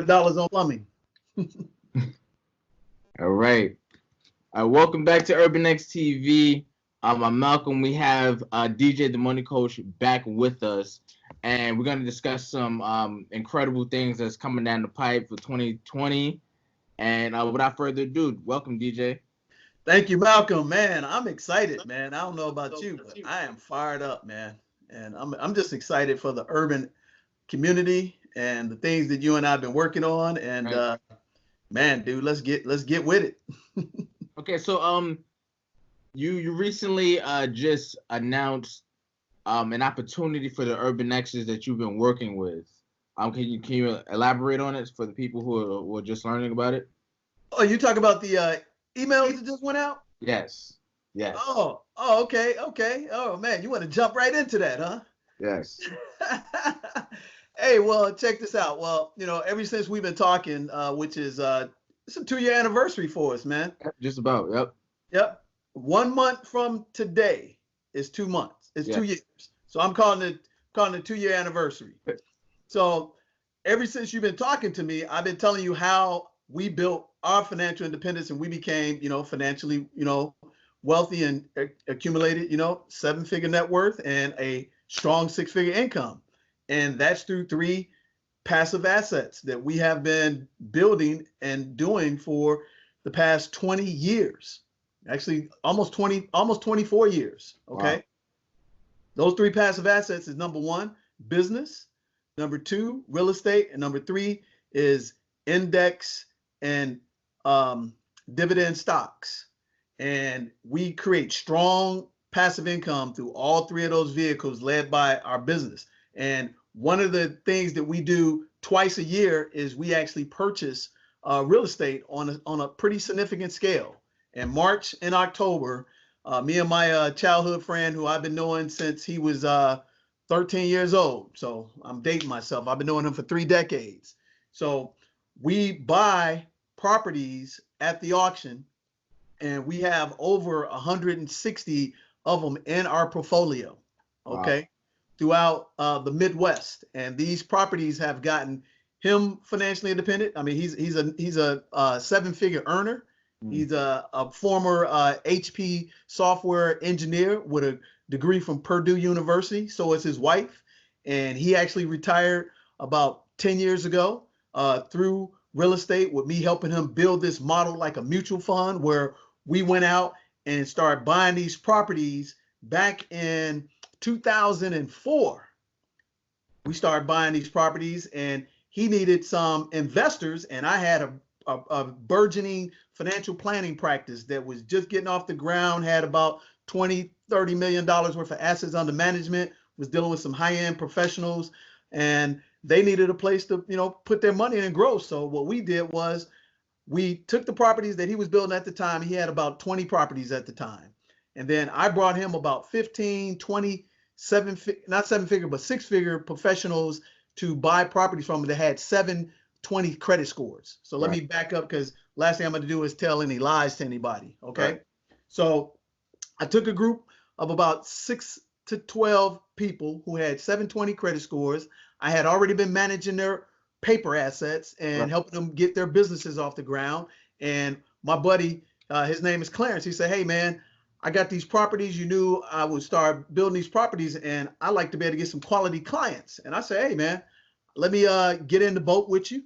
$100 on plumbing. All right. Welcome back to Urban X TV. I'm Malcolm. We have DJ the Money Coach back with us, and we're going to discuss some incredible things that's coming down the pipe for 2020. And without further ado, welcome, DJ. Thank you, Malcolm. Man, I'm excited, man. I don't know about you, but I am fired up, man. And I'm just excited for the urban community and the things that you and I have been working on. And Right. man, dude, let's get with it. Okay, so you recently just announced an opportunity for the Urban Xers that you've been working with. Can you elaborate on it for the people who are just learning about it? Oh, you talk about the emails that just went out? Yes. Yes. Oh, okay. Oh man, you want to jump right into that, huh? Yes. Hey, well, check this out. Well, ever since we've been talking, which is it's a 2-year anniversary for us, man. Just about. Yep. Yep. 1 month from today is 2 months. It's 2 years. So I'm calling it 2-year anniversary. So ever since you've been talking to me, I've been telling you how we built our financial independence and we became, financially, wealthy and accumulated, 7-figure net worth and a strong 6-figure income. And that's through 3 passive assets that we have been building and doing for the past 20 years. Actually, almost 24 years. Okay. Wow. Those 3 passive assets is number 1, business, number 2, real estate, and number 3 is index and dividend stocks. And we create strong passive income through all 3 of those vehicles led by our business. And one of the things that we do twice a year is we actually purchase real estate on a pretty significant scale. In March and October, me and my childhood friend, who I've been knowing since he was 13 years old. So I'm dating myself. I've been knowing him for 3 decades. So we buy properties at the auction, and we have over 160 of them in our portfolio. Okay. Wow. Throughout the Midwest, and these properties have gotten him financially independent. I mean, he's a 7-figure earner. He's a former HP software engineer with a degree from Purdue University. So is his wife, and he actually retired about 10 years ago through real estate, with me helping him build this model like a mutual fund, where we went out and started buying these properties back in 2004. We started buying these properties, and he needed some investors, and I had a burgeoning financial planning practice that was just getting off the ground, had about $20-30 million worth of assets under management, was dealing with some high-end professionals, and they needed a place to put their money in and grow. So what we did was we took the properties that he was building at the time. He had about 20 properties at the time. And then I brought him about 15, 20, not 7-figure, but 6-figure professionals to buy properties from him that had 720 credit scores. So let me back up, because last thing I'm going to do is tell any lies to anybody. Okay. Right. So I took a group of about 6 to 12 people who had 720 credit scores. I had already been managing their paper assets and helping them get their businesses off the ground. And my buddy, his name is Clarence. He said, "Hey man, I got these properties. You knew I would start building these properties, and I like to be able to get some quality clients." And I said, "Hey man, let me get in the boat with you."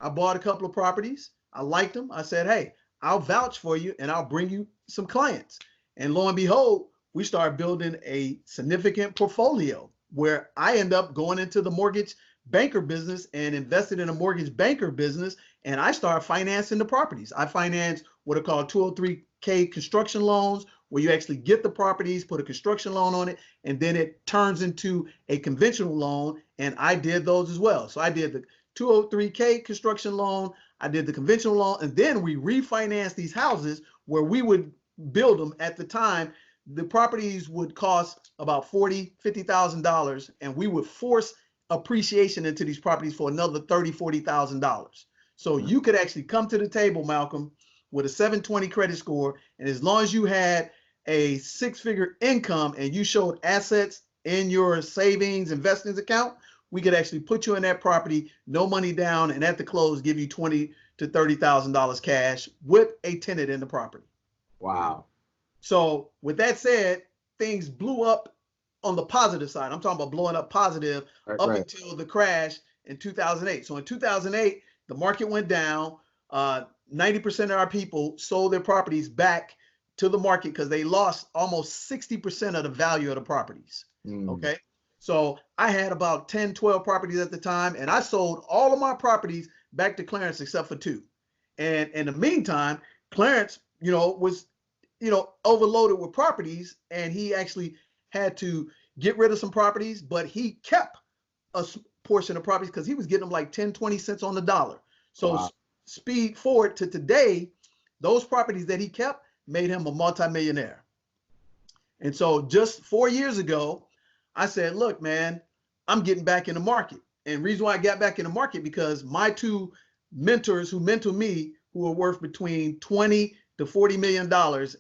I bought a couple of properties. I liked them. I said, "Hey, I'll vouch for you and I'll bring you some clients." And lo and behold, we started building a significant portfolio where I end up going into the mortgage banker business and invested in a mortgage banker business. And I started financing the properties. I financed what are called 203K construction loans, where you actually get the properties, put a construction loan on it, and then it turns into a conventional loan. And I did those as well. So I did the 203K construction loan, I did the conventional loan, and then we refinanced these houses where we would build them. At the time, the properties would cost about $40,000-$50,000, and we would force appreciation into these properties for another $30,000-$40,000. So you could actually come to the table, Malcolm, with a 720 credit score, and as long as you had a 6-figure income and you showed assets in your savings investments account, we could actually put you in that property, no money down, and at the close give you $20,000 to $30,000 cash with a tenant in the property. Wow. So with that said, things blew up on the positive side. I'm talking about blowing up positive up until the crash in 2008. So in 2008, the market went down. 90% of our people sold their properties back to the market because they lost almost 60% of the value of the properties. Okay. So I had about 10, 12 properties at the time, and I sold all of my properties back to Clarence except for 2. And in the meantime, Clarence, was, overloaded with properties, and he actually had to get rid of some properties, but he kept a portion of properties because he was getting them like 10, 20 cents on the dollar. So speed forward to today, those properties that he kept made him a multimillionaire. And so just 4 years ago, I said, look, man, I'm getting back in the market. And reason why I got back in the market, because my 2 mentors who mentor me, who are worth between $20 to $40 million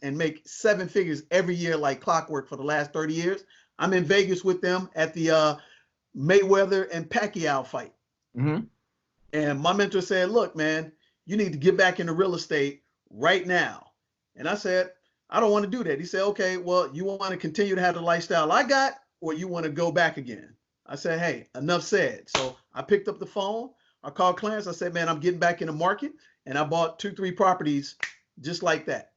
and make 7 figures every year like clockwork for the last 30 years. I'm in Vegas with them at the Mayweather and Pacquiao fight. And my mentor said, look, man, you need to get back into real estate right now. And I said, I don't want to do that. He said, okay, well, you want to continue to have the lifestyle I got, or you want to go back again? I said, hey, enough said. So I picked up the phone. I called Clarence. I said, man, I'm getting back in the market. And I bought 2, 3 properties just like that.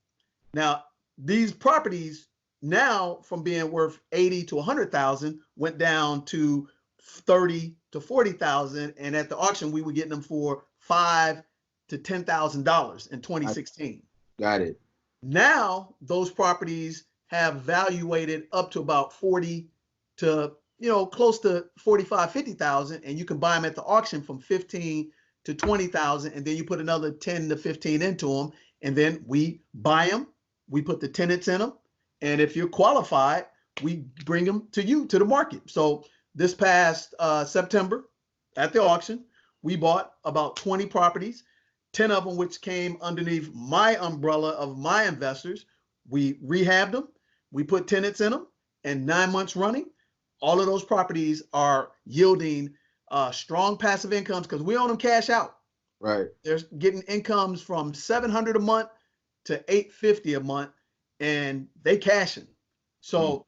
Now, these properties now from being worth 80 to 100,000 went down to 30 to 40,000. And at the auction, we were getting them for $5,000 to $10,000 in 2016. Got it. Now those properties have valuated up to about 40 to, close to 45, 50,000, and you can buy them at the auction from 15 to 20,000, and then you put another 10 to 15 into them, and then we buy them, we put the tenants in them, and if you're qualified, we bring them to you, to the market. So this past September at the auction, we bought about 20 properties, 10 of them which came underneath my umbrella of my investors. We rehabbed them, we put tenants in them, and 9 months running, all of those properties are yielding strong passive incomes because we own them cash out. Right. They're getting incomes from $700 a month to $850 a month, and they cashing. So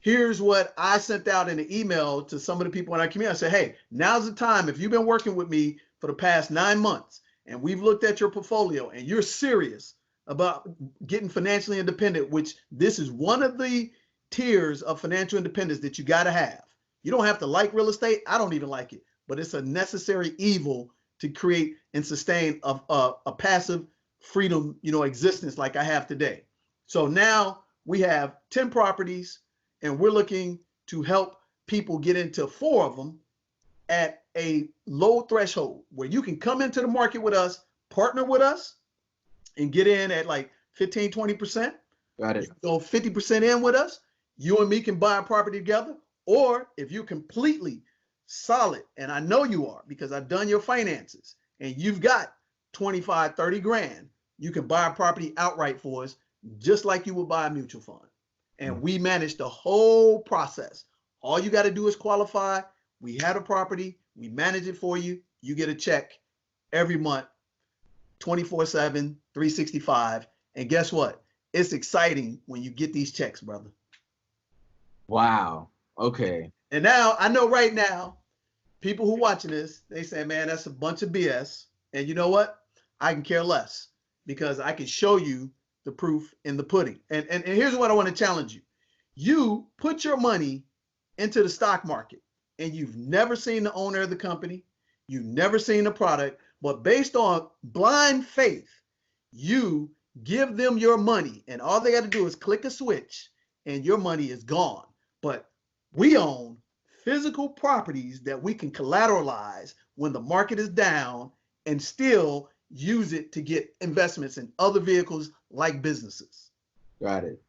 here's what I sent out in an email to some of the people in our community. I said, hey, now's the time. If you've been working with me for the past 9 months and we've looked at your portfolio and you're serious about getting financially independent, which this is one of the tiers of financial independence that you got to have. You don't have to like real estate. I don't even like it, but it's a necessary evil to create and sustain a passive freedom, existence like I have today. So now we have 10 properties and we're looking to help people get into 4 of them at a low threshold where you can come into the market with us, partner with us, and get in at like 15, 20%. Got it. Go 50% in with us. You and me can buy a property together. Or if you're completely solid, and I know you are because I've done your finances, and you've got 25, 30 grand, you can buy a property outright for us, just like you would buy a mutual fund. And we manage the whole process. All you got to do is qualify. We had a property, we manage it for you. You get a check every month, 24/7, 365. And guess what? It's exciting when you get these checks, brother. Wow. Okay. And now I know right now, people who watching this, they say, man, that's a bunch of BS. And you know what? I can care less because I can show you the proof in the pudding. And here's what I want to challenge you. You put your money into the stock market and you've never seen the owner of the company. You've never seen the product, but based on blind faith, you give them your money and all they got to do is click a switch and your money is gone. But we own physical properties that we can collateralize when the market is down and still use it to get investments in other vehicles like businesses. Got it.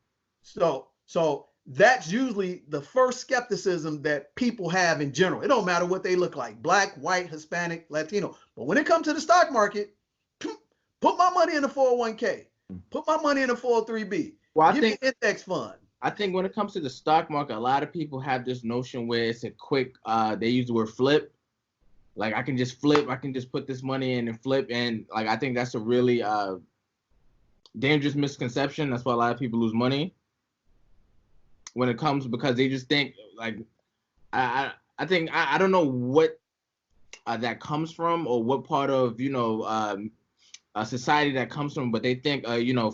So that's usually the first skepticism that people have in general. It don't matter what they look like, black, white, Hispanic, Latino. But when it comes to the stock market, put my money in a 401k, put my money in a 403b, Well, give me an index fund. I think when it comes to the stock market, a lot of people have this notion where it's a quick, they use the word flip. Like, I can just flip, I can just put this money in and flip. And like, I think that's a really dangerous misconception. That's why a lot of people lose money when it comes, because they just think like, I think, I don't know what that comes from, or what part of, a society that comes from, but they think,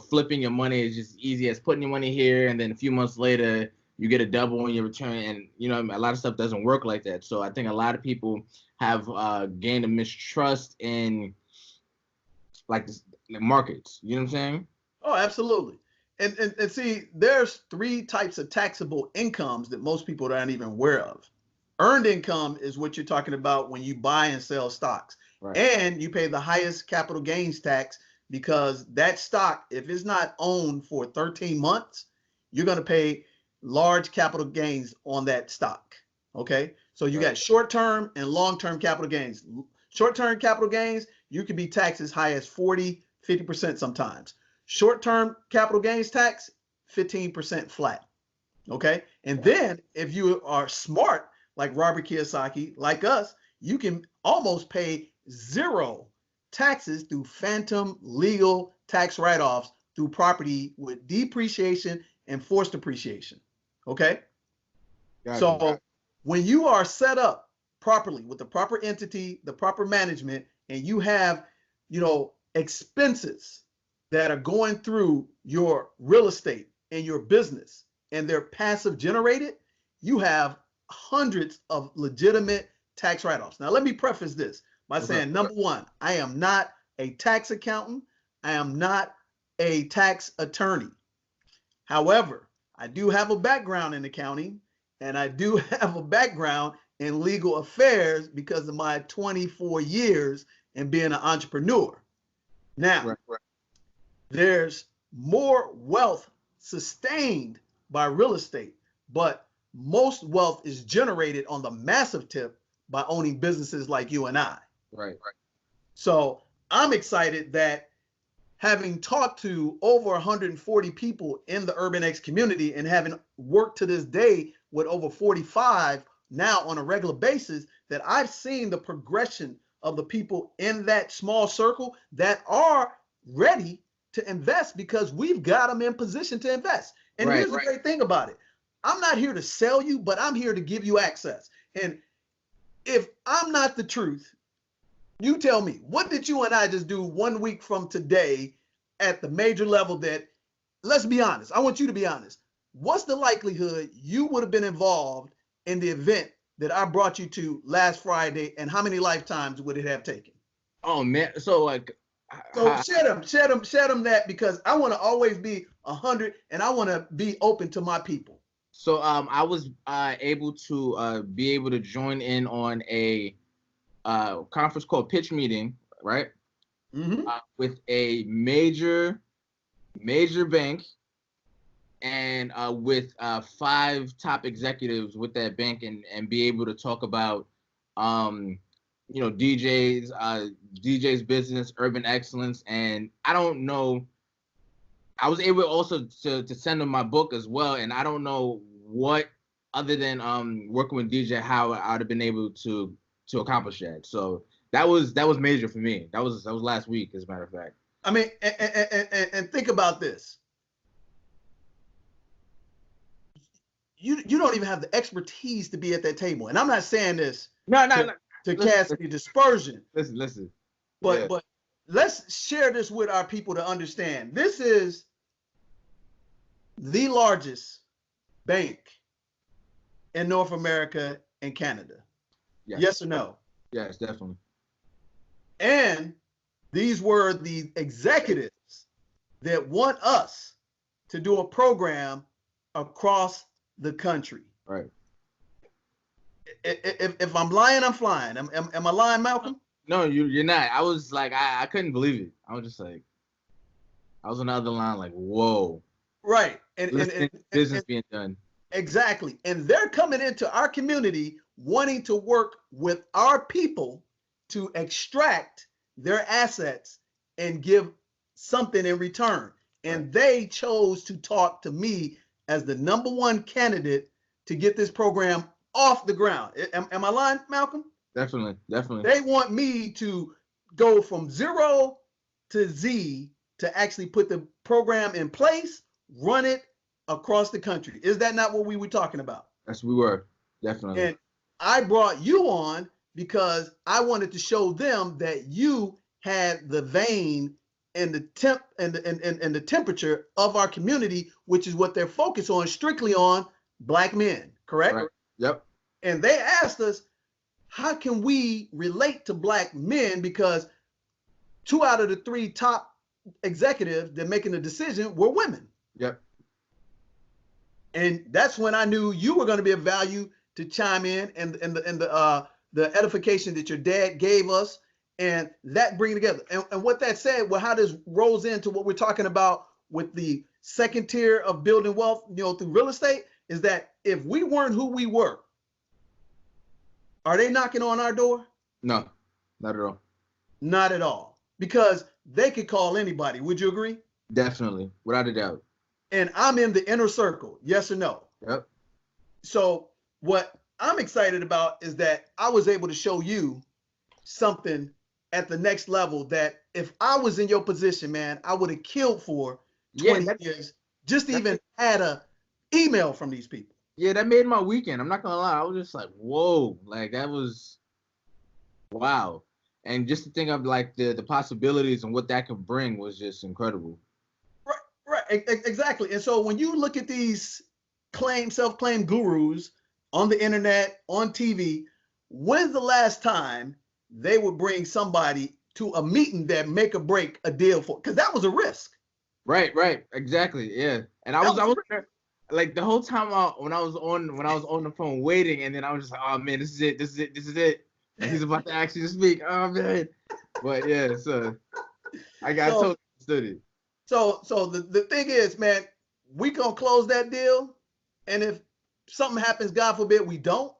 flipping your money is just easy as putting your money here, and then a few months later you get a double on your return. And a lot of stuff doesn't work like that. So I think a lot of people have gained a mistrust in like the markets. You know what I'm saying? Oh, absolutely. And see, there's 3 types of taxable incomes that most people aren't even aware of. Earned income is what you're talking about when you buy and sell stocks. Right. And you pay the highest capital gains tax, because that stock, if it's not owned for 13 months, you're going to pay large capital gains on that stock. Okay. So you got short-term and long-term capital gains. Short-term capital gains, you can be taxed as high as 40, 50% sometimes. Short-term capital gains tax, 15% flat. Okay. And then if you are smart, like Robert Kiyosaki, like us, you can almost pay 0 taxes through phantom legal tax write-offs through property with depreciation and forced appreciation. Okay. So when you are set up properly with the proper entity, the proper management, and you have, expenses that are going through your real estate and your business, and they're passive generated, you have hundreds of legitimate tax write-offs. Now, let me preface this by saying, number one, I am not a tax accountant. I am not a tax attorney. However, I do have a background in accounting, and I do have a background in legal affairs because of my 24 years in being an entrepreneur. Now, there's more wealth sustained by real estate, but most wealth is generated on the massive tip by owning businesses like you and I. Right. So I'm excited that, having talked to over 140 people in the Urban X community and having worked to this day with over 45 now on a regular basis, that I've seen the progression of the people in that small circle that are ready to invest, because we've got them in position to invest. And here's the great thing about it. I'm not here to sell you, but I'm here to give you access. And if I'm not the truth, you tell me, what did you and I just do 1 week from today at the major level that, let's be honest, I want you to be honest. What's the likelihood you would have been involved in the event that I brought you to last Friday, and how many lifetimes would it have taken? Oh man, so like, shed them that, because I want to always be 100, and I want to be open to my people. So I was able to join in on a conference called Pitch Meeting, right? With a major bank, and with 5 top executives with that bank, and be able to talk about DJ's business, urban excellence. And I don't know, I was able also to send them my book as well, and I don't know what, other than working with DJ, how I'd have been able to accomplish that. So that was major for me. That was last week, as a matter of fact. I mean, and think about this. You don't even have the expertise to be at that table. And I'm not saying this to cast any dispersion. Listen. But let's share this with our people to understand. This is the largest bank in North America and Canada. Yes or no? Yes, definitely. And these were the executives that want us to do a program across the country. Right. If I'm lying, I'm flying. Am I lying, Malcolm? No, you're not. I was like, I couldn't believe it. I was just like, I was on the other line, like, whoa. Right. And business being done. Exactly. And they're coming into our community wanting to work with our people to extract their assets and give something in return. And they chose to talk to me as the #1 candidate to get this program off the ground. Am I lying, Malcolm? Definitely. They want me to go from 0 to Z to actually put the program in place, run it across the country. Is that not what we were talking about? Yes, we were. Definitely. And I brought you on because I wanted to show them that you had the vein and the temp and the temperature of our community, which is what they're focused on, strictly on Black men, correct? Right. Yep. And they asked us, how can we relate to Black men? Because 2 out of the 3 top executives that making the decision were women. Yep. And that's when I knew you were going to be of value to chime in, and the edification that your dad gave us, and that bring together. And what that said, well, how this rolls into what we're talking about with the second tier of building wealth, through real estate, is that if we weren't who we were, are they knocking on our door? No, not at all. Not at all. Because they could call anybody. Would you agree? Definitely, without a doubt. And I'm in the inner circle, yes or no? Yep. So what I'm excited about is that I was able to show you something at the next level that if I was in your position, man, I would have killed for 20 years just to even had a email from these people. Yeah, that made my weekend. I'm not gonna lie. I was just like, whoa, like that was wow. And just to think of like the possibilities and what that could bring was just incredible. Right, exactly. And so when you look at these self-claimed gurus on the internet, on TV, when's the last time they would bring somebody to a meeting that make or break a deal for? Because that was a risk. Right, exactly, yeah. And I was like the whole time when I was on the phone waiting, and then I was just like, oh man, this is it. And he's about to actually speak. Oh man, but yeah, so I totally understood it. So the thing is, man, we gonna close that deal, and if something happens, God forbid we don't,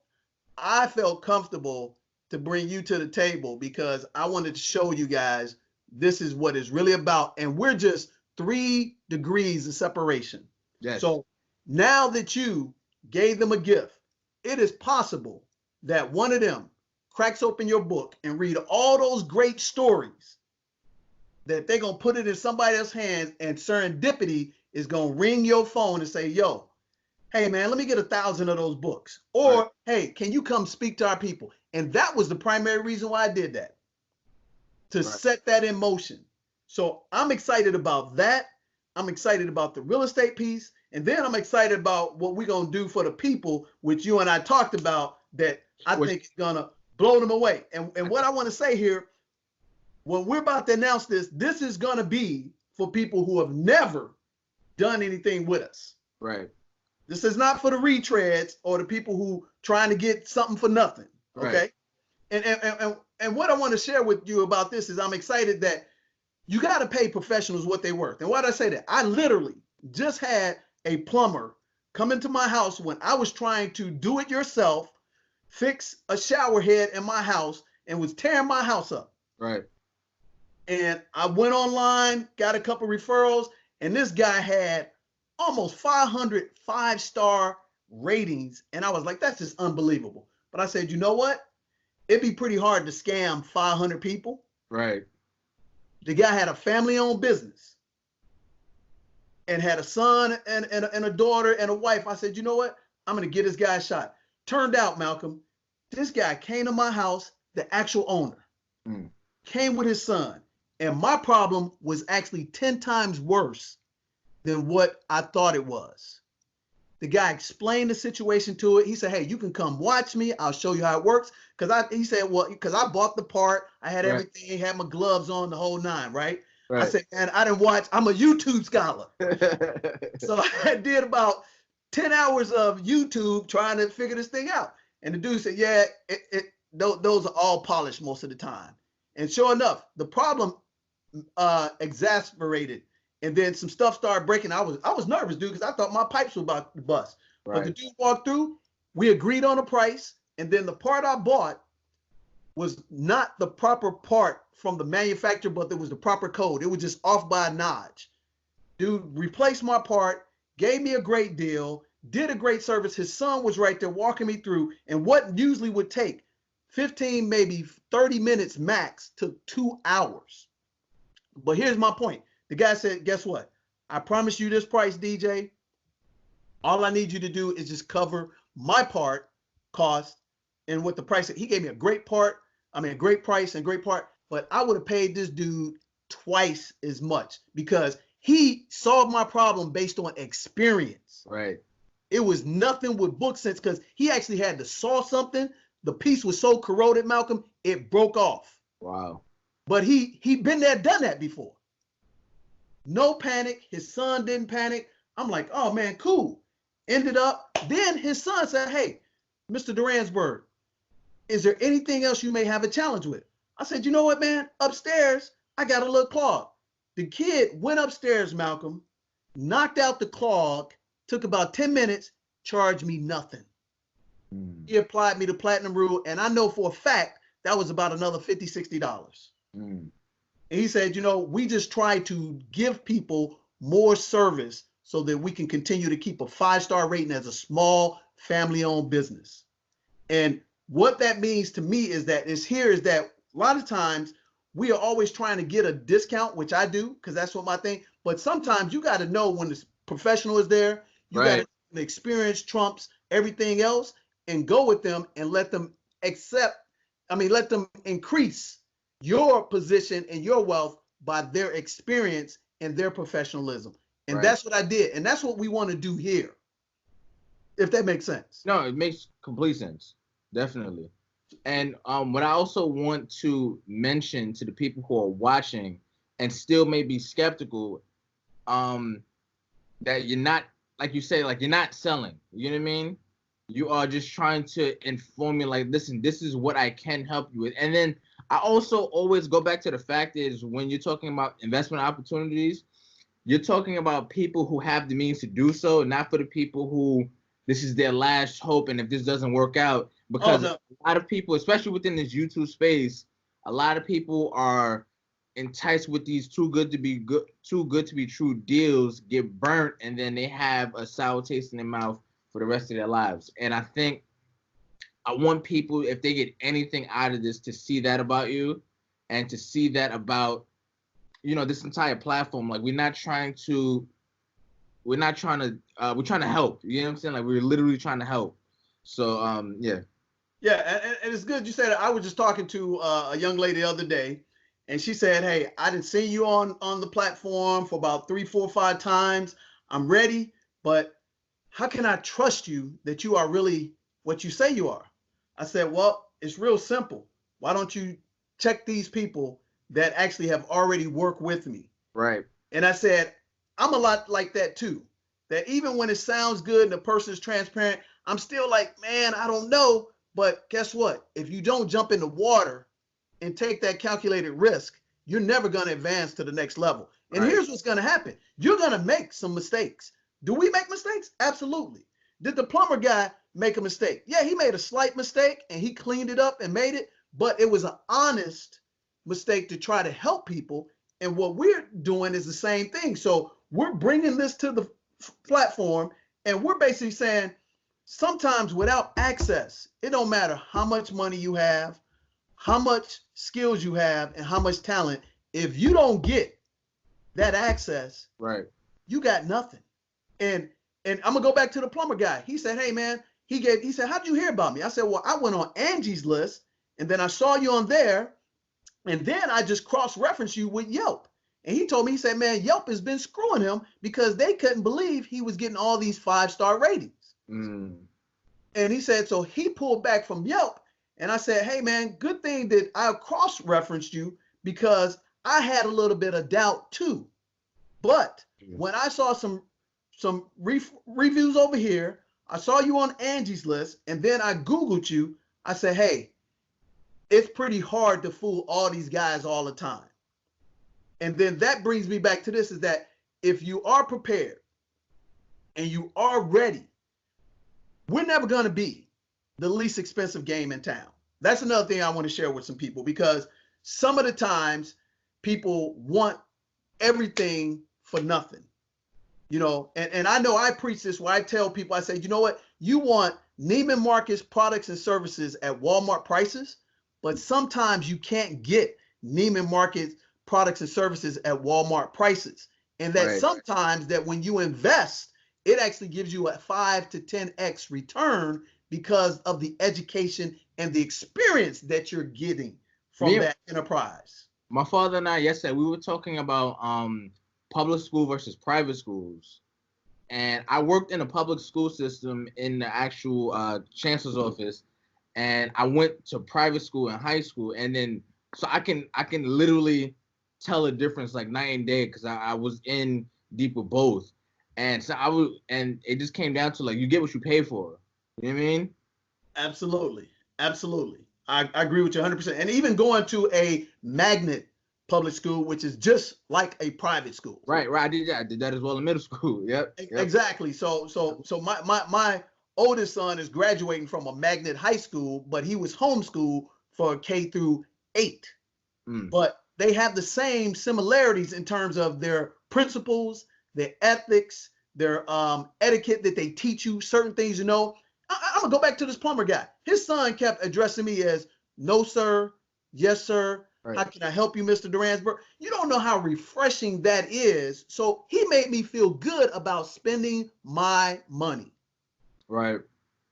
I felt comfortable to bring you to the table because I wanted to show you guys this is what it's really about, and we're just 3 degrees of separation. Yes. So now that you gave them a gift, it is possible that one of them cracks open your book and read all those great stories that they're going to put it in somebody else's hands, and serendipity is going to ring your phone and say, yo, hey man, let me get 1,000 of those books. Or, right, hey, can you come speak to our people? And that was the primary reason why I did that, to set that in motion. So I'm excited about that. I'm excited about the real estate piece. And then I'm excited about what we're going to do for the people, which you and I talked about, that I think is going to blow them away. And what I want to say here, when we're about to announce this is going to be for people who have never done anything with us. Right. This is not for the retreads or the people who trying to get something for nothing. Okay. Right. And what I want to share with you about this is I'm excited that you got to pay professionals what they're worth. And why did I say that? I literally just had a plumber come into my house when I was trying to do it yourself, fix a shower head in my house, and was tearing my house up. Right. And I went online, got a couple referrals, and this guy had almost 500 5-star ratings. And I was like, that's just unbelievable. But I said, you know what? It'd be pretty hard to scam 500 people. Right. The guy had a family-owned business and had a son and a daughter and a wife. I said, you know what? I'm going to get this guy a shot. Turned out, Malcolm, this guy came to my house, the actual owner, came with his son. And my problem was actually 10 times worse than what I thought it was. The guy explained the situation to it. He said, hey, you can come watch me. I'll show you how it works. He said, well, because I bought the part. I had everything, had my gloves on, the whole 9, right? I said, man, I didn't watch. I'm a YouTube scholar. So I did about 10 hours of YouTube trying to figure this thing out. And the dude said, yeah, those are all polished most of the time. And sure enough, the problem exasperated, and then some stuff started breaking. I was nervous, dude, because I thought my pipes were about to bust. Right. But the dude walked through, we agreed on a price, and then the part I bought was not the proper part from the manufacturer, but there was the proper code. It was just off by a notch. Dude replaced my part, gave me a great deal, did a great service. His son was right there walking me through, and what usually would take 15, maybe 30 minutes max took 2 hours. But here's my point. The guy said, guess what? I promise you this price, DJ. All I need you to do is just cover my part, cost, and what the price. He gave me a great part. I mean, a great price and great part. But I would have paid this dude twice as much because he solved my problem based on experience. Right. It was nothing with book sense because he actually had to saw something. The piece was so corroded, Malcolm, it broke off. Wow. But he been there, done that before. No panic. His son didn't panic. I'm like, oh man, cool. Ended up, then his son said, hey, Mr. Duransburg, is there anything else you may have a challenge with? I said, you know what, man? Upstairs, I got a little clog. The kid went upstairs, Malcolm, knocked out the clog, took about 10 minutes, charged me nothing. He applied me the platinum rule, and I know for a fact that was about another $50, $60. And he said, you know, we just try to give people more service so that we can continue to keep a 5-star rating as a small family-owned business. And what that means to me is that a lot of times we are always trying to get a discount, which I do because that's what my thing. But sometimes you got to know when the professional is there, you got to the experience trumps everything else, and go with them and let them let them increase your position and your wealth by their experience and their professionalism. And that's what I did. And that's what we want to do here. If that makes sense. No, it makes complete sense. Definitely. And what I also want to mention to the people who are watching and still may be skeptical, that you're not, like you say, like you're not selling. You know what I mean? You are just trying to inform me, like, listen, this is what I can help you with. And then I also always go back to the fact is when you're talking about investment opportunities, you're talking about people who have the means to do so, not for the people who this is their last hope. And if this doesn't work out, because a lot of people, especially within this YouTube space, a lot of people are enticed with these too good to be true deals, get burnt, and then they have a sour taste in their mouth for the rest of their lives. And I think I want people, if they get anything out of this, to see that about you and to see that about, you know, this entire platform. Like we're trying to help. You know what I'm saying? Like we're literally trying to help. So yeah. Yeah, and it's good you said it. I was just talking to a young lady the other day, and she said, hey, I didn't see you on the platform for about 3, 4, 5 times. I'm ready, but how can I trust you that you are really what you say you are? I said, well, it's real simple. Why don't you check these people that actually have already worked with me? Right. And I said, I'm a lot like that too. That even when it sounds good and the person is transparent, I'm still like, man, I don't know. But guess what? If you don't jump in the water and take that calculated risk, you're never going to advance to the next level. And here's what's going to happen. You're going to make some mistakes. Do we make mistakes? Absolutely. Did the plumber guy make a mistake? Yeah, he made a slight mistake and he cleaned it up and made it, but it was an honest mistake to try to help people. And what we're doing is the same thing. So we're bringing this to the platform and we're basically saying, sometimes without access, it don't matter how much money you have, how much skills you have, and how much talent. If you don't get that access, you got nothing. And I'm gonna go back to the plumber guy. He said, hey man, he said, how'd you hear about me? I said, well, I went on Angie's List and then I saw you on there. And then I just cross-referenced you with Yelp. And he told me, he said, man, Yelp has been screwing him because they couldn't believe he was getting all these 5-star ratings. And he said, so he pulled back from Yelp. And I said, hey man, good thing that I cross-referenced you because I had a little bit of doubt too. But when I saw some reviews over here, I saw you on Angie's List, and then I Googled you. I said, hey, it's pretty hard to fool all these guys all the time. And then that brings me back to this, is that if you are prepared and you are ready, we're never going to be the least expensive game in town. That's another thing I want to share with some people, because some of the times people want everything for nothing. You know, and I know I preach this where I tell people, I say, you know what, you want Neiman Marcus products and services at Walmart prices, but sometimes you can't get Neiman Marcus products and services at Walmart prices. And that Right. sometimes that when you invest, it actually gives you a 5 to 10x return because of the education and the experience that you're getting from Me, that enterprise. my father and I yesterday we were talking about public school versus private schools. And I worked in a public school system in the actual chancellor's office, and I went to private school in high school, and then so I can literally tell a difference like night and day because I was in deep with both, and so and it just came down to like you get what you pay for. You know what I mean? Absolutely. Absolutely. I agree with you 100%. And even going to a magnet public school, which is just like a private school. Right, right. I did that as well in middle school. Yep, yep. Exactly. So my oldest son is graduating from a magnet high school, but he was homeschooled for K through 8. Mm. But they have the same similarities in terms of their principles, their ethics, their etiquette that they teach you certain things. You know, I'm gonna go back to this plumber guy. His son kept addressing me as "No, sir," "Yes, sir." Right. How can I help you, Mr. Duransburg? You don't know how refreshing that is. So he made me feel good about spending my money. Right.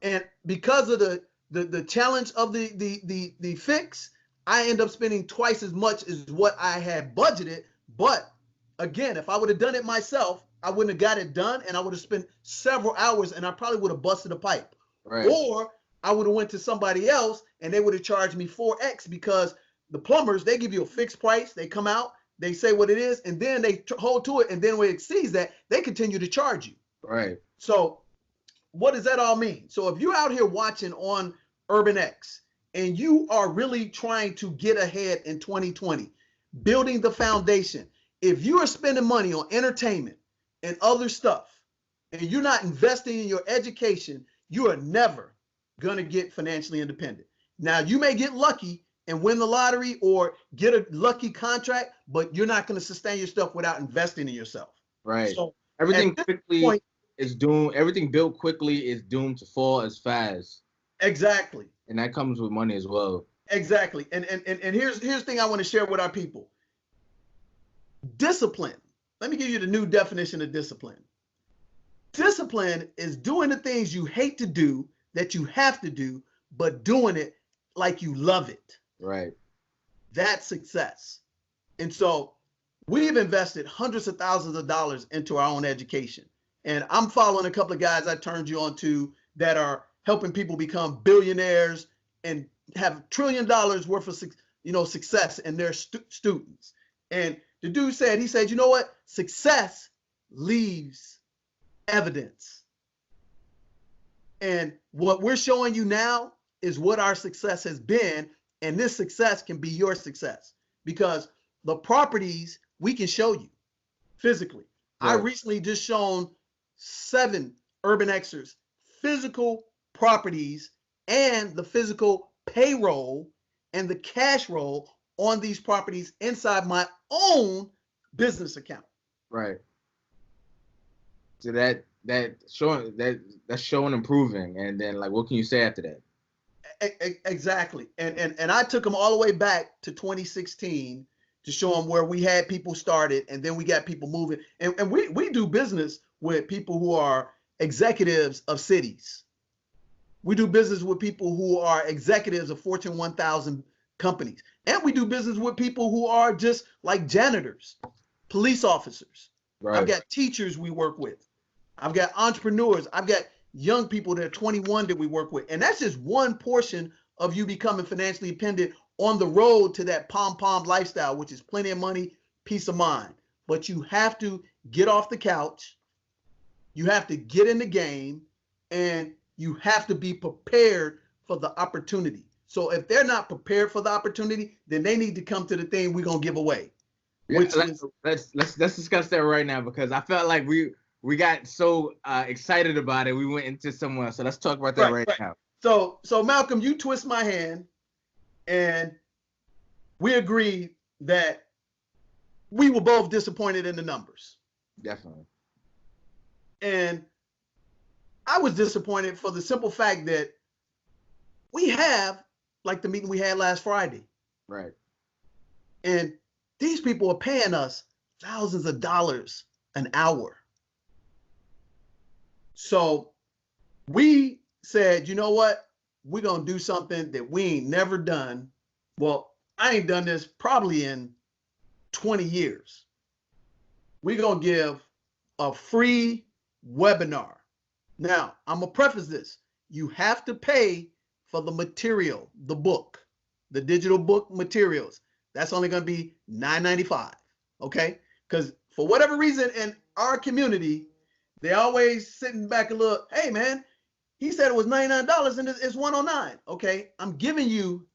And because of the challenge of the fix, I end up spending twice as much as what I had budgeted. But again, if I would have done it myself, I wouldn't have got it done, and I would have spent several hours, and I probably would have busted a pipe. Right. Or I would have went to somebody else, and they would have charged me 4x because the plumbers, they give you a fixed price. They come out, they say what it is, and then they hold to it. And then when it exceeds that, they continue to charge you. Right. So what does that all mean? So if you're out here watching on Urban X and you are really trying to get ahead in 2020, building the foundation, if you are spending money on entertainment and other stuff, and you're not investing in your education, you are never going to get financially independent. Now, you may get lucky and win the lottery or get a lucky contract, but you're not going to sustain your stuff without investing in yourself. Right. So Everything at this quickly point, is doomed. Everything built quickly is doomed to fall as fast, exactly. and that comes with money as well. Exactly. And here's the thing I want to share with our people. Discipline. Let me give you the new definition of discipline. Discipline is doing the things you hate to do that you have to do, but doing it like you love it. Right. That's success. And so we've invested hundreds of thousands of dollars into our own education. And I'm following a couple of guys I turned you on to that are helping people become billionaires and have $1 trillion worth of success in their students. And the dude said, he said, you know what? Success leaves evidence. And what we're showing you now is what our success has been. And this success can be your success because the properties we can show you physically. Right. I recently just shown 7 Urban Xers physical properties and the physical payroll and the cash roll on these properties inside my own business account. Right. So that's showing improving, and then like what can you say after that? Exactly. And I took them all the way back to 2016 to show them where we had people started, and then we got people moving. And we do business with people who are executives of cities. We do business with people who are executives of Fortune 1000 companies. And we do business with people who are just like janitors, police officers. Right. I've got teachers we work with. I've got entrepreneurs. I've got young people that are 21 that we work with. And that's just one portion of you becoming financially independent on the road to that pom-pom lifestyle, which is plenty of money, peace of mind. But you have to get off the couch. You have to get in the game, and you have to be prepared for the opportunity. So if they're not prepared for the opportunity, then they need to come to the thing we're going to give away. Yeah, let's discuss that right now, because I felt like we got so excited about it, we went into somewhere. So let's talk about that right now. So Malcolm, you twist my hand, and we agreed that we were both disappointed in the numbers. Definitely. And I was disappointed for the simple fact that we have, like the meeting we had last Friday. Right. And these people are paying us thousands of dollars an hour. So we said, you know what? We're going to do something that we ain't never done. Well, I ain't done this probably in 20 years. We're going to give a free webinar. Now, I'm going to preface this. You have to pay for the material, the book, the digital book materials. That's only going to be $9.95, okay? Because for whatever reason in our community, they always sitting back a little, hey, man, he said it was $99 and it's $109. Okay, I'm giving you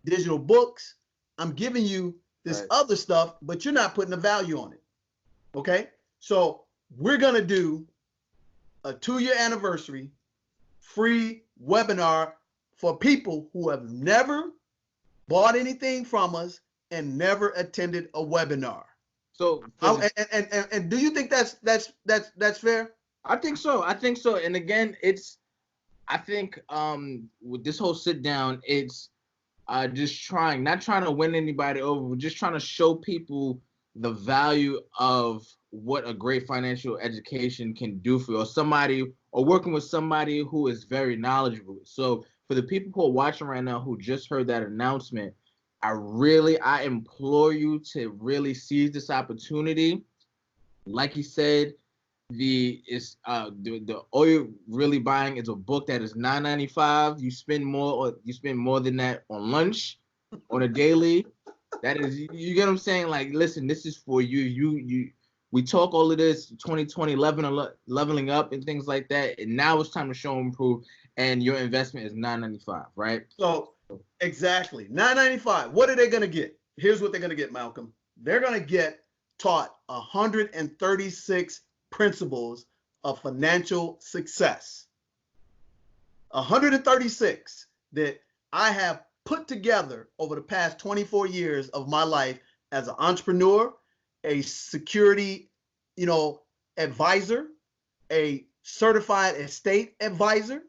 digital books. I'm giving you this other stuff, but you're not putting a value on it. Okay, so we're going to do a 2-year anniversary free webinar for people who have never bought anything from us and never attended a webinar. So, and do you think that's fair? I think so. And again, I think with this whole sit down, it's just not trying to win anybody over, but just trying to show people the value of what a great financial education can do for you, or working with somebody who is very knowledgeable. So for the people who are watching right now who just heard that announcement, I implore you to really seize this opportunity. Like he said, the all you're really buying is a book that is $9.95. You spend more than that on lunch, on a daily. That is, you get what I'm saying? Like, listen, this is for you. We talk all of this 2020 leveling up and things like that, and now it's time to show and prove. And your investment is $9.95, right? So exactly $9.95. What are they gonna get? Here's what they're gonna get, Malcolm. They're gonna get taught 136 principles of financial success. 136 that I have put together over the past 24 years of my life as an entrepreneur, a security, advisor, a certified estate advisor,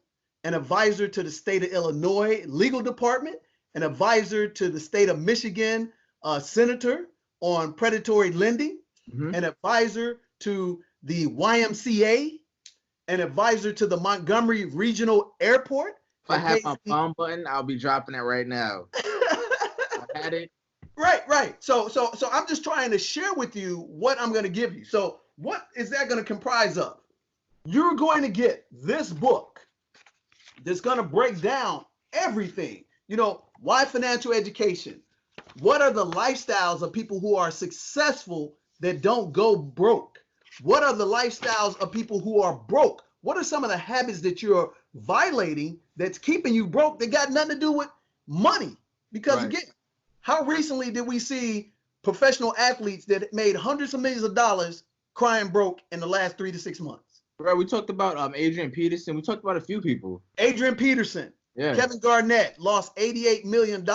an advisor to the state of Illinois legal department, an advisor to the state of Michigan senator on predatory lending, an advisor to the YMCA, an advisor to the Montgomery Regional Airport. If I have my palm button, I'll be dropping it right now. I had it. Right. So I'm just trying to share with you what I'm going to give you. So what is that going to comprise of? You're going to get this book that's going to break down everything. Why financial education? What are the lifestyles of people who are successful that don't go broke? What are the lifestyles of people who are broke? What are some of the habits that you're violating that's keeping you broke that got nothing to do with money? Because again, how recently did we see professional athletes that made hundreds of millions of dollars crying broke in the last 3 to 6 months? Right. We talked about Adrian Peterson. We talked about a few people. Adrian Peterson. Yeah. Kevin Garnett lost $88 million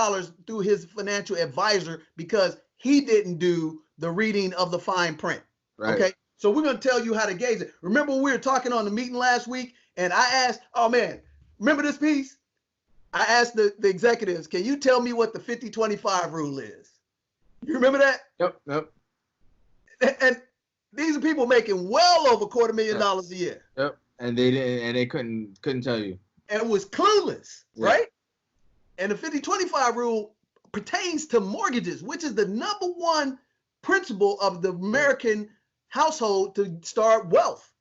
through his financial advisor because he didn't do the reading of the fine print. Right. Okay. So we're going to tell you how to gauge it. Remember we were talking on the meeting last week and I asked, oh man, remember this piece? I asked the executives, can you tell me what the 50-25 rule is? You remember that? Yep. And these are people making well over $250,000 a year. Yep. And they didn't, and they couldn't tell you. And was clueless, right? And the 50-25 rule pertains to mortgages, which is the #1 principle of the American household to start wealth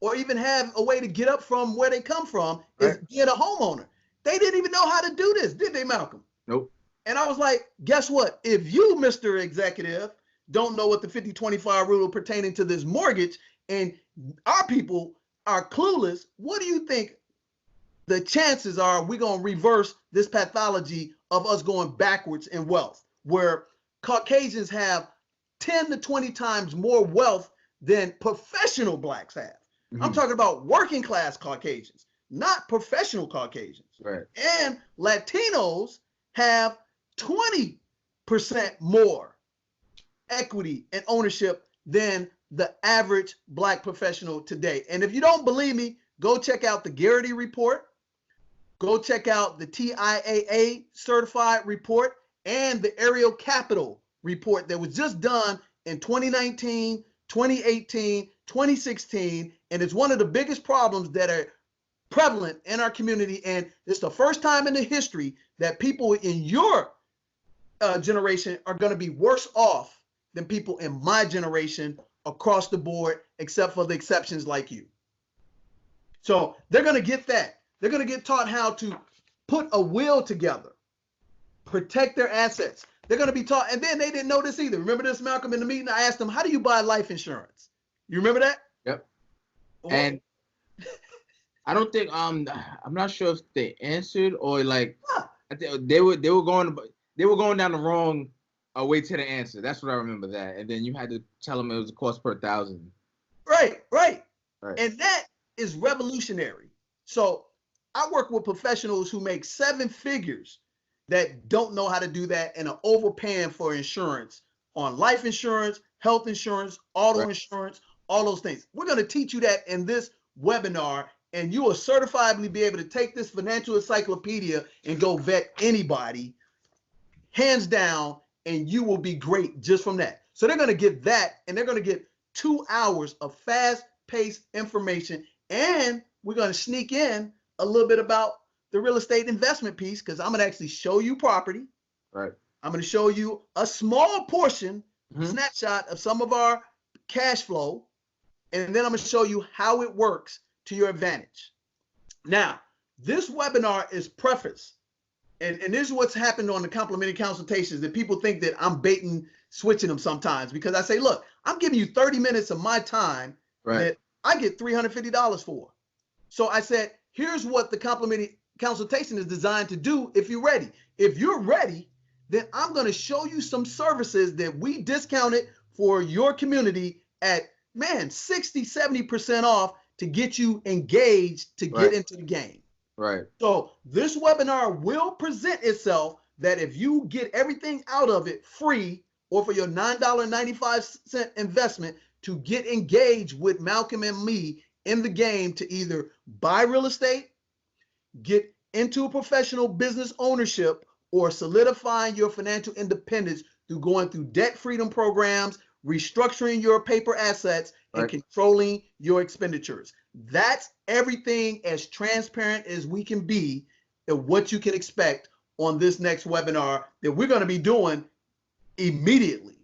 or even have a way to get up from where they come from is being a homeowner. They didn't even know how to do this, did they, Malcolm? Nope. And I was like, guess what? If you, Mr. Executive, don't know what the 50-25 rule pertaining to this mortgage and our people are clueless, what do you think the chances are we're going to reverse this pathology of us going backwards in wealth, where Caucasians have 10 to 20 times more wealth than professional blacks have? I'm talking about working class Caucasians, not professional Caucasians. Right. And Latinos have 20% more equity and ownership than the average Black professional today. And if you don't believe me, go check out the Garrity report. Go check out the TIAA certified report and the Ariel Capital report that was just done in 2019, 2018, 2016. And it's one of the biggest problems that are prevalent in our community. And it's the first time in the history that people in your generation are going to be worse off than people in my generation across the board, except for the exceptions like you. So they're going to get that. They're going to get taught how to put a will together, protect their assets. They're going to be taught, and then they didn't know this either. Remember this, Malcolm, in the meeting? I asked them, how do you buy life insurance? You remember that? Yep. And I don't think I'm not sure if they answered or like they were going down the wrong way to the answer. That's what I remember that. And then you had to tell them it was a cost per 1,000. Right. And that is revolutionary. So I work with professionals who make 7 figures that don't know how to do that and are overpaying for insurance on life insurance, health insurance, auto insurance, all those things. We're going to teach you that in this webinar, and you will certifiably be able to take this financial encyclopedia and go vet anybody, hands down, and you will be great just from that. So they're going to get that, and they're going to get 2 hours of fast-paced information, and we're going to sneak in a little bit about the real estate investment piece, because I'm going to actually show you property. Right. I'm going to show you a small portion, snapshot of some of our cash flow, and then I'm going to show you how it works to your advantage. Now, this webinar is prefaced, and this is what's happened on the complimentary consultations, that people think that I'm baiting, switching them sometimes, because I say, look, I'm giving you 30 minutes of my time that I get $350 for. So I said, here's what the complimentary consultation is designed to do if you're ready. If you're ready, then I'm going to show you some services that we discounted for your community at, man, 60, 70% off to get you engaged to get into the game. Right. So this webinar will present itself that if you get everything out of it free, or for your $9.95 investment to get engaged with Malcolm and me in the game to either buy real estate, get into professional business ownership, or solidifying your financial independence through going through debt freedom programs, restructuring your paper assets, and controlling your expenditures. That's everything as transparent as we can be and what you can expect on this next webinar that we're going to be doing immediately.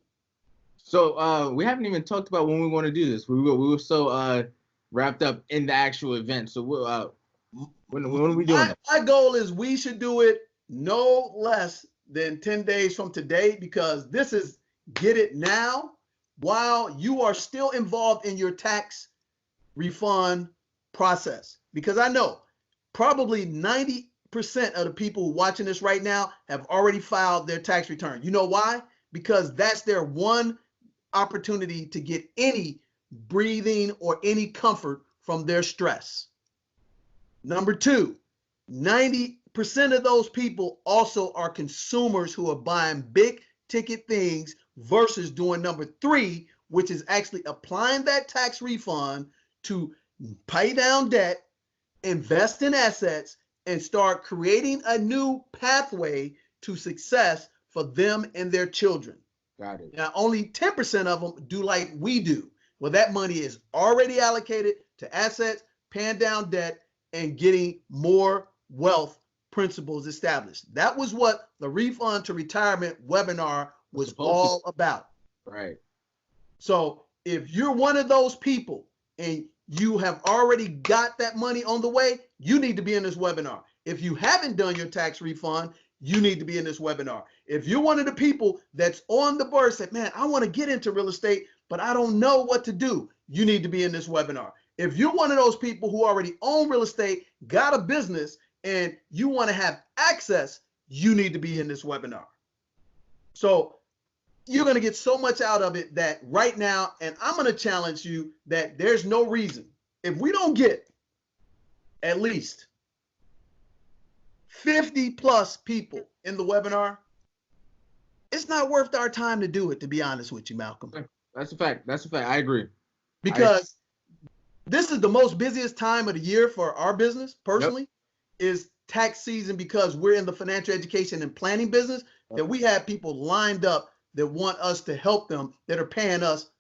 So we haven't even talked about when we want to do this. We were so wrapped up in the actual event. So when are we doing it? My goal is we should do it no less than 10 days from today, because this is get it now while you are still involved in your tax refund process. Because I know probably 90% of the people watching this right now have already filed their tax return. You know why? Because that's their one opportunity to get any breathing or any comfort from their stress. Number 2, 90% of those people also are consumers who are buying big ticket things versus doing number 3, which is actually applying that tax refund to pay down debt, invest in assets, and start creating a new pathway to success for them and their children. Got it. Now, only 10% of them do like we do. Well, that money is already allocated to assets, paying down debt, and getting more wealth principles established. That was what the Refund to Retirement webinar was all about. Right. So if you're one of those people and you have already got that money on the way, you need to be in this webinar. If you haven't done your tax refund, you need to be in this webinar. If you're one of the people that's on the board, say, man, I want to get into real estate, but I don't know what to do, you need to be in this webinar. If you're one of those people who already own real estate, got a business, and you want to have access, you need to be in this webinar. So you're going to get so much out of it that right now, and I'm going to challenge you that there's no reason, if we don't get at least 50 plus people in the webinar, it's not worth our time to do it, to be honest with you, Malcolm. That's a fact. That's a fact. I agree. because this is the most busiest time of the year for our business personally. Is tax season, because we're in the financial education and planning business, that we have people lined up that want us to help them, that are paying us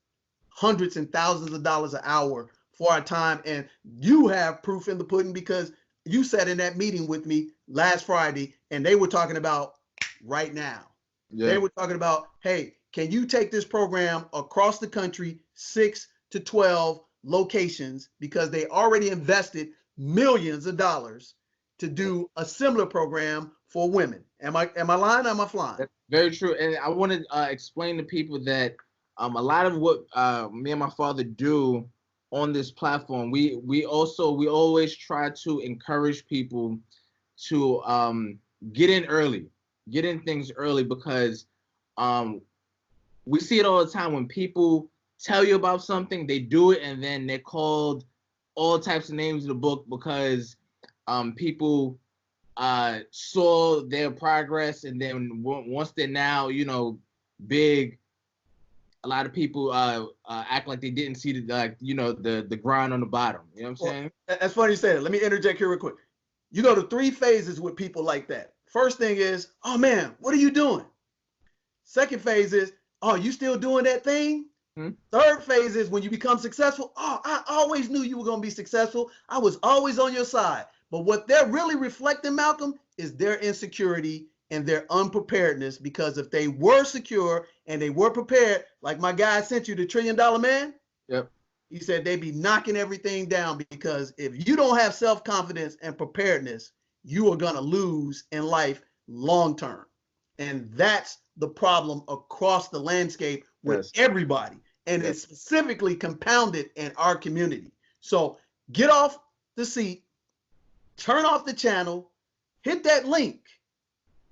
hundreds and thousands of dollars an hour for our time. And you have proof in the pudding, because you sat in that meeting with me last Friday and they were talking about right now. They were talking about, hey, can you take this program across the country, 6 to 12 locations, because they already invested millions of dollars to do a similar program for women. Am I lying or am I flying? That's very true. And I want to explain to people that a lot of what me and my father do on this platform, we always try to encourage people to get in things early, because we see it all the time when people tell you about something, they do it, and then they're called all types of names in the book because people saw their progress, and then once they're now, big, a lot of people act like they didn't see the grind on the bottom. You know what I'm saying? That's funny you say that. Let me interject here real quick. You go to 3 phases with people like that. First thing is, oh man, what are you doing? Second phase is, oh, you still doing that thing? Third phase is when you become successful. Oh, I always knew you were going to be successful. I was always on your side. But what they're really reflecting, Malcolm, is their insecurity and their unpreparedness. Because if they were secure and they were prepared, like my guy sent you, the $1 trillion man. Yep. He said they'd be knocking everything down, because if you don't have self-confidence and preparedness, you are going to lose in life long term. And that's the problem across the landscape with everybody. And it's specifically compounded in our community. So get off the seat, turn off the channel, hit that link.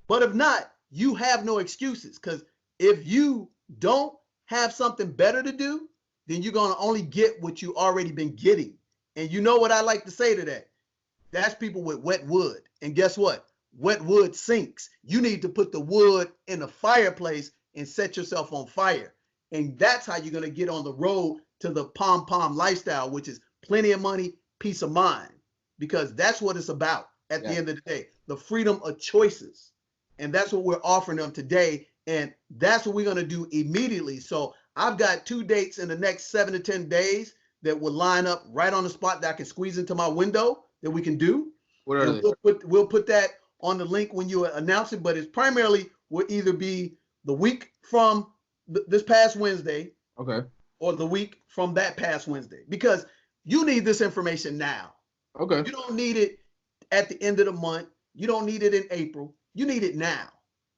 But if not, you have no excuses, because if you don't have something better to do, then you're going to only get what you already been getting. And you know what I like to say to that? That's people with wet wood. And guess what? Wet wood sinks. You need to put the wood in the fireplace and set yourself on fire. And that's how you're going to get on the road to the pom-pom lifestyle, which is plenty of money, peace of mind, because that's what it's about at the end of the day, the freedom of choices. And that's what we're offering them today. And that's what we're going to do immediately. So I've got 2 dates in the next 7 to 10 days that will line up right on the spot that I can squeeze into my window that we can do. What are they? We'll put that on the link when you announce it, but it's primarily will either be the week from this past Wednesday, okay, or the week from that past Wednesday, because you need this information now. Okay. You don't need it at the end of the month. You don't need it in April. You need it now.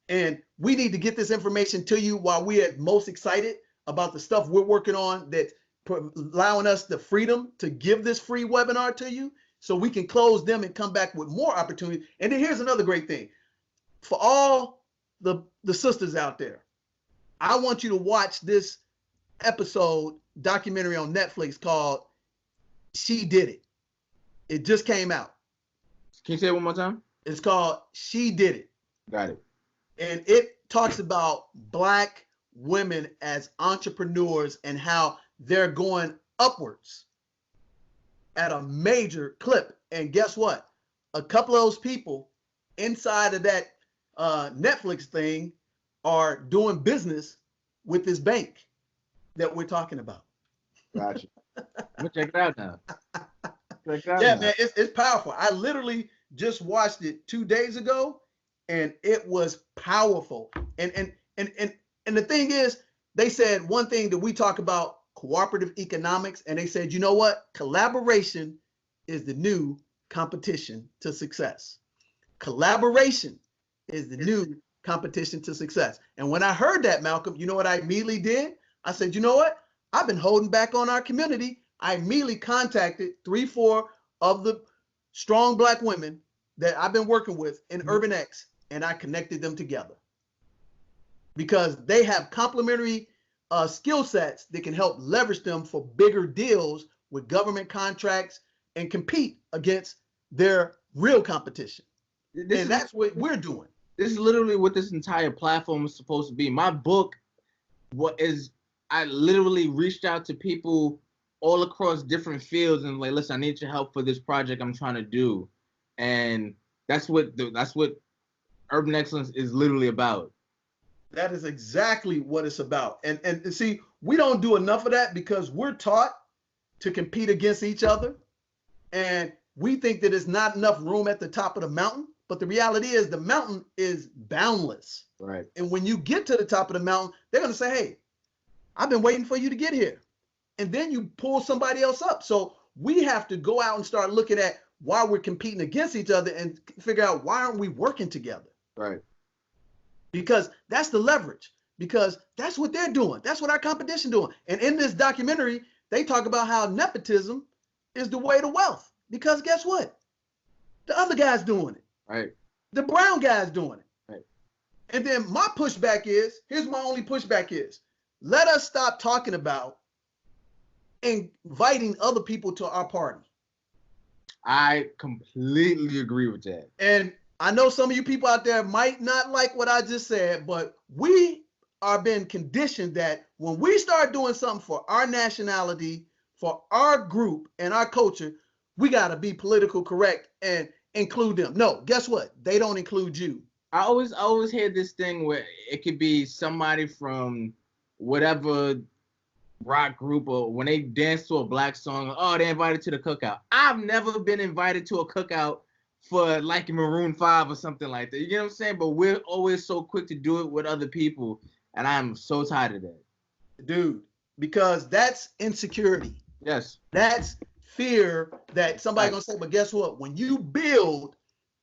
And we need to get this information to you while we're most excited about the stuff we're working on that's allowing us the freedom to give this free webinar to you, so we can close them and come back with more opportunities. And then here's another great thing. For all the sisters out there, I want you to watch this documentary on Netflix called She Did It. It just came out. Can you say it one more time? It's called She Did It. Got it. And it talks about Black women as entrepreneurs and how they're going upwards at a major clip. And guess what? A couple of those people inside of that Netflix thing are doing business with this bank that we're talking about. Gotcha. I'm gonna check it out now. Man, it's powerful. I literally just watched it 2 days ago, and it was powerful. And the thing is, they said one thing that we talk about, cooperative economics, and they said, you know what? Collaboration is the new competition to success. Collaboration is the new competition to success. And when I heard that, Malcolm, you know what I immediately did? I said, you know what? I've been holding back on our community. I immediately contacted 3-4 of the strong Black women that I've been working with in Urban X, and I connected them together because they have complementary skill sets that can help leverage them for bigger deals with government contracts and compete against their real competition. And that's what we're doing. This is literally what this entire platform is supposed to be. My book, I literally reached out to people all across different fields and like, listen, I need your help for this project I'm trying to do. And that's what Urban Excellence is literally about. That is exactly what it's about. And see, we don't do enough of that because we're taught to compete against each other. And we think that there's not enough room at the top of the mountain. But the reality is the mountain is boundless. Right. And when you get to the top of the mountain, they're going to say, hey, I've been waiting for you to get here. And then you pull somebody else up. So we have to go out and start looking at why we're competing against each other and figure out why aren't we working together? Right. Because that's the leverage. Because that's what they're doing. That's what our competition doing. And in this documentary, they talk about how nepotism is the way to wealth. Because guess what? The other guy's doing it. Right. The brown guy's doing it. Right. And then my pushback is, here's my only pushback is, let us stop talking about inviting other people to our party. I completely agree with that. And I know some of you people out there might not like what I just said, but we are being conditioned that when we start doing something for our nationality, for our group and our culture, we got to be political correct and include them. No, guess what? They don't include you. I always hear this thing where it could be somebody from whatever rock group, or when they dance to a black song, oh, they're invited to the cookout. I've never been invited to a cookout for like Maroon 5 or something like that. You know what I'm saying? But we're always so quick to do it with other people, and I'm so tired of that. Dude, because that's insecurity. Yes. That's fear that somebody's going to say, but guess what? When you build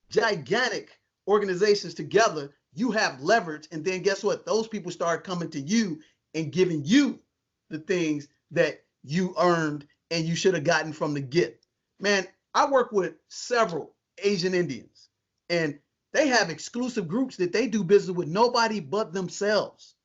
gigantic organizations together, you have leverage. And then guess what? Those people start coming to you and giving you the things that you earned and you should have gotten from the get. Man, I work with several Asian Indians, and they have exclusive groups that they do business with nobody but themselves.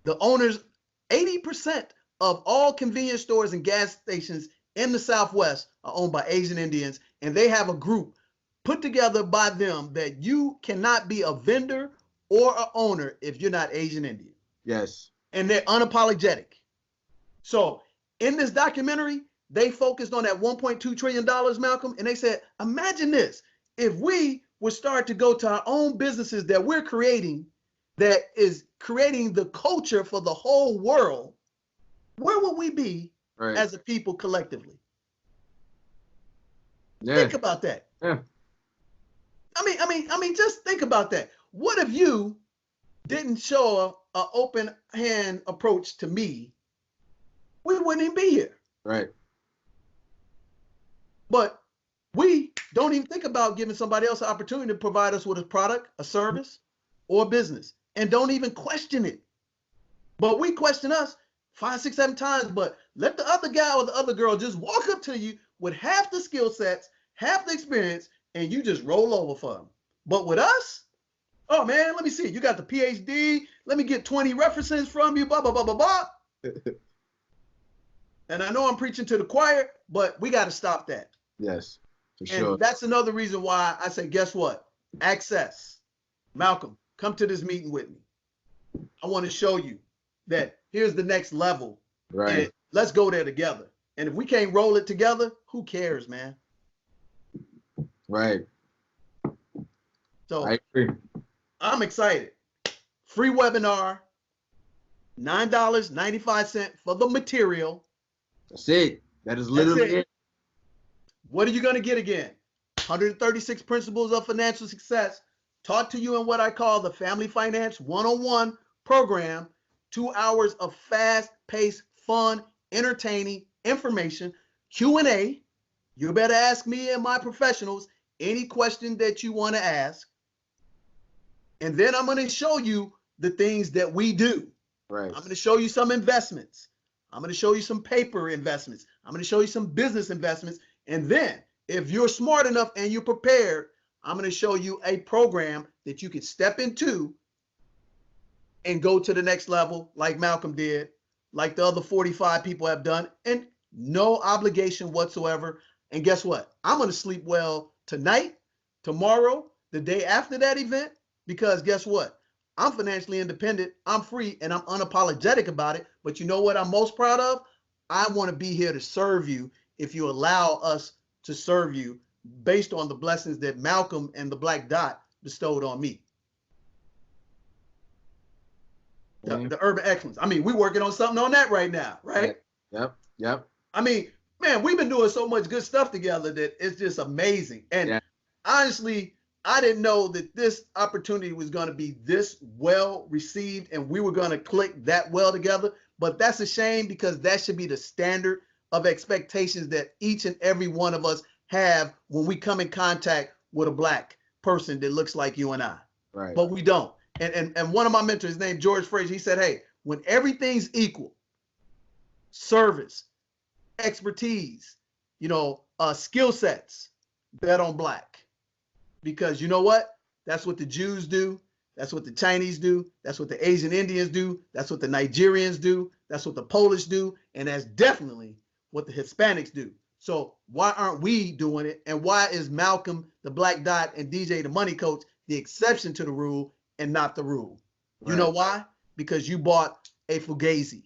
The owners, 80% of all convenience stores and gas stations in the Southwest are owned by Asian Indians, and they have a group put together by them that you cannot be a vendor or an owner if you're not Asian Indian. Yes. And they're unapologetic. So in this documentary, they focused on that $1.2 trillion, Malcolm, and they said, imagine this, if we would start to go to our own businesses that we're creating, that is creating the culture for the whole world, where would we be as a people collectively? Yeah. Think about that. Yeah. I mean, just think about that. What if you didn't show an open hand approach to me? We wouldn't even be here. Right. But we don't even think about giving somebody else an opportunity to provide us with a product, a service, or a business, and don't even question it. But we question us 5, 6, 7 times, but let the other guy or the other girl just walk up to you with half the skill sets, half the experience, and you just roll over for them. But with us, oh man, let me see. You got the PhD. Let me get 20 references from you, blah, blah, blah, blah, blah. And I know I'm preaching to the choir, but we got to stop that. Yes, for sure. And that's another reason why I say, guess what? Access. Malcolm, come to this meeting with me. I want to show you that here's the next level. Right. And let's go there together. And if we can't roll it together, who cares, man? Right. So I agree. I'm excited. Free webinar, $9.95 for the material. That's it. That is literally it. What are you going to get again? 136 principles of financial success taught to you in what I call the Family Finance 101 program. 2 hours of fast-paced, fun, entertaining information, Q&A. You better ask me and my professionals any question that you want to ask. And then I'm going to show you the things that we do. Right. I'm going to show you some investments. I'm going to show you some paper investments. I'm going to show you some business investments. And then if you're smart enough and you're prepared, I'm going to show you a program that you can step into and go to the next level like Malcolm did, like the other 45 people have done, and no obligation whatsoever. And guess what? I'm going to sleep well tonight, tomorrow, the day after that event, because guess what? I'm financially independent, I'm free, and I'm unapologetic about it. But you know what I'm most proud of? I want to be here to serve you if you allow us to serve you based on the blessings that Malcolm and the Black Dot bestowed on me. The urban excellence. I mean, we're working on something on that right now, right? Yep. I mean, man, we've been doing so much good stuff together that it's just amazing. And honestly, I didn't know that this opportunity was going to be this well received and we were going to click that well together. But that's a shame, because that should be the standard of expectations that each and every one of us have when we come in contact with a Black person that looks like you and I. Right. But we don't. And one of my mentors, named George Frazier, he said, hey, when everything's equal, service, expertise, skill sets, bet on Black. Because you know what? That's what the Jews do. That's what the Chinese do. That's what the Asian Indians do. That's what the Nigerians do. That's what the Polish do. And that's definitely what the Hispanics do. So why aren't we doing it? And why is Malcolm, the Black Dot, and DJ, the Money Coach, the exception to the rule and not the rule? Right. You know why? Because you bought a Fugazi.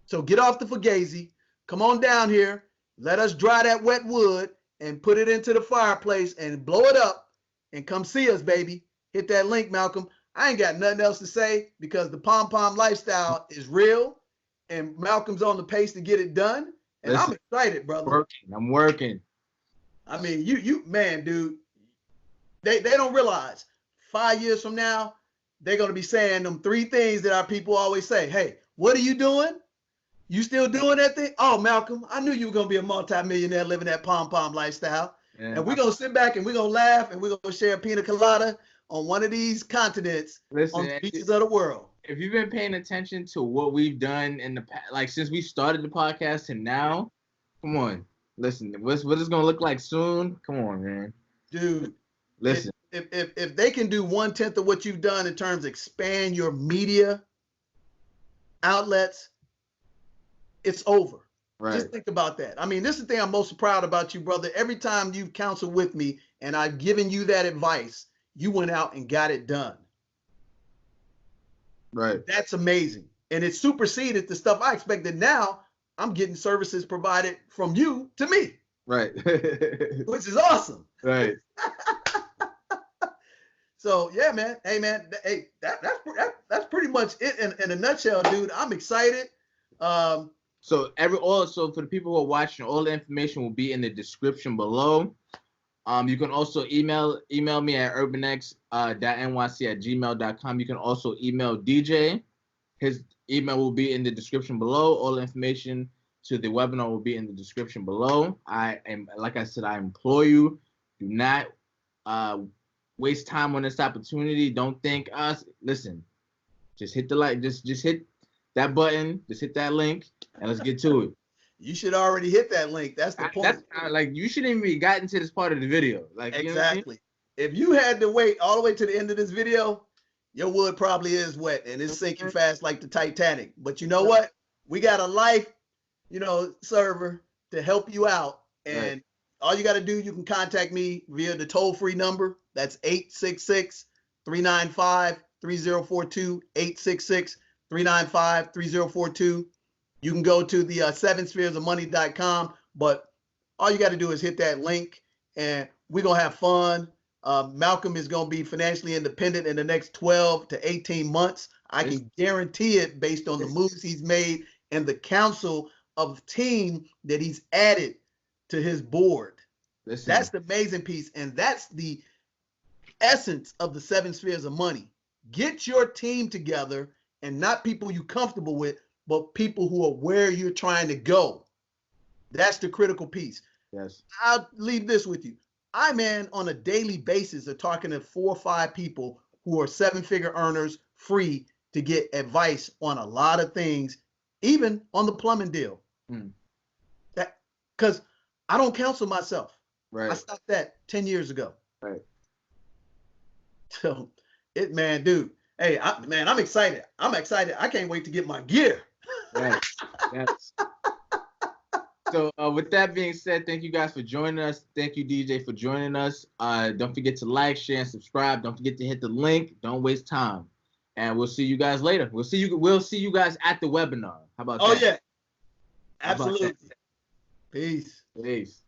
So get off the Fugazi. Come on down here. Let us dry that wet wood and put it into the fireplace and blow it up and come see us, baby. Hit that link, Malcolm. I ain't got nothing else to say, because the pom-pom lifestyle is real and Malcolm's on the pace to get it done. And listen, I'm excited, brother. I'm working. I mean, you man, dude, they don't realize 5 years from now, they're going to be saying them 3 things that our people always say. Hey, what are you doing? You still doing that thing? Oh, Malcolm, I knew you were going to be a multimillionaire living that pom-pom lifestyle. Yeah. And we're going to sit back and we're going to laugh and we're going to share a pina colada on one of these continents, on the beaches of the world. If you've been paying attention to what we've done in the past, like since we started the podcast and now, come on, listen, what it's going to look like soon? Come on, man. Dude, listen. If they can do 1/10 of what you've done in terms of expand your media outlets, it's over. Right. Just think about that. I mean, this is the thing I'm most proud about you, brother. Every time you've counseled with me and I've given you that advice, you went out and got it done. Right. That's amazing. And it superseded the stuff I expected. Now I'm getting services provided from you to me. Right. Which is awesome. Right. So yeah, man. Hey, man. Hey, that's pretty much it in a nutshell, dude. I'm excited. So for the people who are watching, all the information will be in the description below. You can also email me at urbanx.nyc@gmail.com. You can also email DJ. His email will be in the description below. All the information to the webinar will be in the description below. Like I said, I implore you, do not waste time on this opportunity. Don't think us. Listen, just hit the like. Just hit that button. Just hit that link, and let's get to it. You should already hit that link. That's the point. That's like you shouldn't even be gotten to this part of the video. Like exactly. You know what I mean? If you had to wait all the way to the end of this video, your wood probably is wet and it's sinking fast like the Titanic. But you know what? We got a life, server to help you out. And all you got to do, you can contact me via the toll-free number. That's 866-395-3042, 866-395-3042. You can go to the 7spheresofmoney.com, but all you got to do is hit that link and we're going to have fun. Malcolm is going to be financially independent in the next 12 to 18 months. I can guarantee it based on the moves he's made and the council of team that he's added to his board. That's the amazing piece. And that's the essence of the 7 spheres of money. Get your team together, and not people you're comfortable with, but people who are where you're trying to go. That's the critical piece. Yes. I'll leave this with you. I, man, on a daily basis are talking to 4 or 5 people who are 7-figure earners, free to get advice on a lot of things, even on the plumbing deal. That because I don't counsel myself. Right. I stopped that 10 years ago. Right. So dude. Hey, I'm excited. I'm excited. I can't wait to get my gear. Right. Yes. So with that being said, thank you guys for joining us. Thank you, DJ, for joining us. Don't forget to like, share, and subscribe. Don't forget to hit the link. Don't waste time. And we'll see you guys later. We'll see you guys at the webinar. How about that? Oh, yeah. Absolutely. Peace. Peace.